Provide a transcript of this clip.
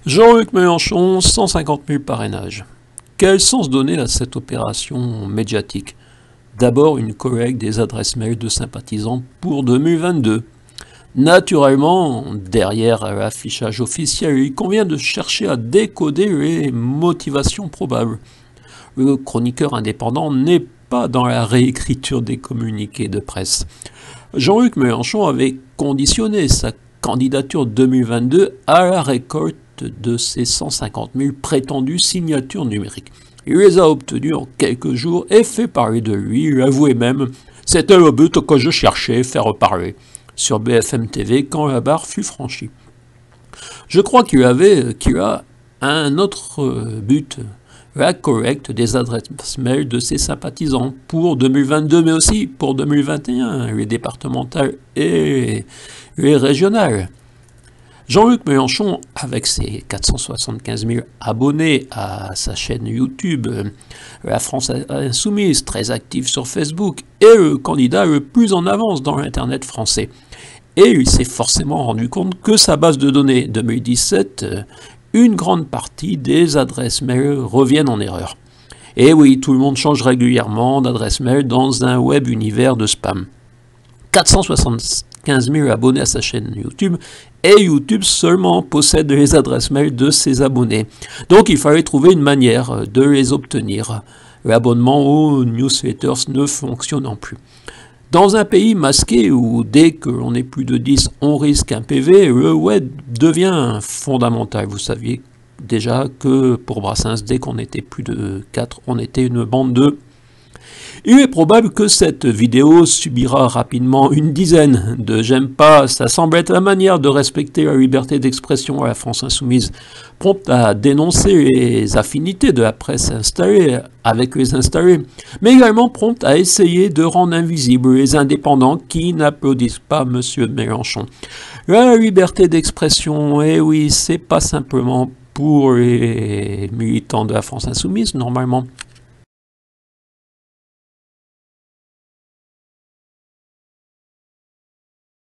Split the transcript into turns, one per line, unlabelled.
Jean-Luc Mélenchon, 150 000 parrainages. Quel sens donner à cette opération médiatique? D'abord, une collecte des adresses mail de sympathisants pour 2022. Naturellement, derrière l'affichage officiel, il convient de chercher à décoder les motivations probables. Le chroniqueur indépendant n'est pas dans la réécriture des communiqués de presse. Jean-Luc Mélenchon avait conditionné sa candidature 2022 à la récolte de ses 150 000 prétendues signatures numériques. Il les a obtenues en quelques jours et fait parler de lui. Il avouait même « C'était le but que je cherchais, faire parler » sur BFM TV quand la barre fut franchie. Je crois qu'il a un autre but, la collecte des adresses mail de ses sympathisants pour 2022, mais aussi pour 2021, les départementales et les régionales. Jean-Luc Mélenchon, avec ses 475 000 abonnés à sa chaîne YouTube, la France Insoumise, très active sur Facebook, est le candidat le plus en avance dans l'Internet français. Et il s'est forcément rendu compte que sa base de données 2017, une grande partie des adresses mail reviennent en erreur. Et oui, tout le monde change régulièrement d'adresse mail dans un web univers de spam. 475 000 abonnés à sa chaîne YouTube, et YouTube seulement possède les adresses mail de ses abonnés. Donc il fallait trouver une manière de les obtenir, l'abonnement aux newsletters ne fonctionnant plus. Dans un pays masqué où dès que l'on est plus de 10, on risque un PV, le web devient fondamental. Vous saviez déjà que pour Brassens, dès qu'on était plus de 4, on était une bande de... Il est probable que cette vidéo subira rapidement une dizaine de j'aime pas, ça semble être la manière de respecter la liberté d'expression à la France Insoumise, prompte à dénoncer les affinités de la presse installée avec les installés, mais également prompte à essayer de rendre invisibles les indépendants qui n'applaudissent pas M. Mélenchon. La liberté d'expression, eh oui, c'est pas simplement pour les militants de la France Insoumise, normalement.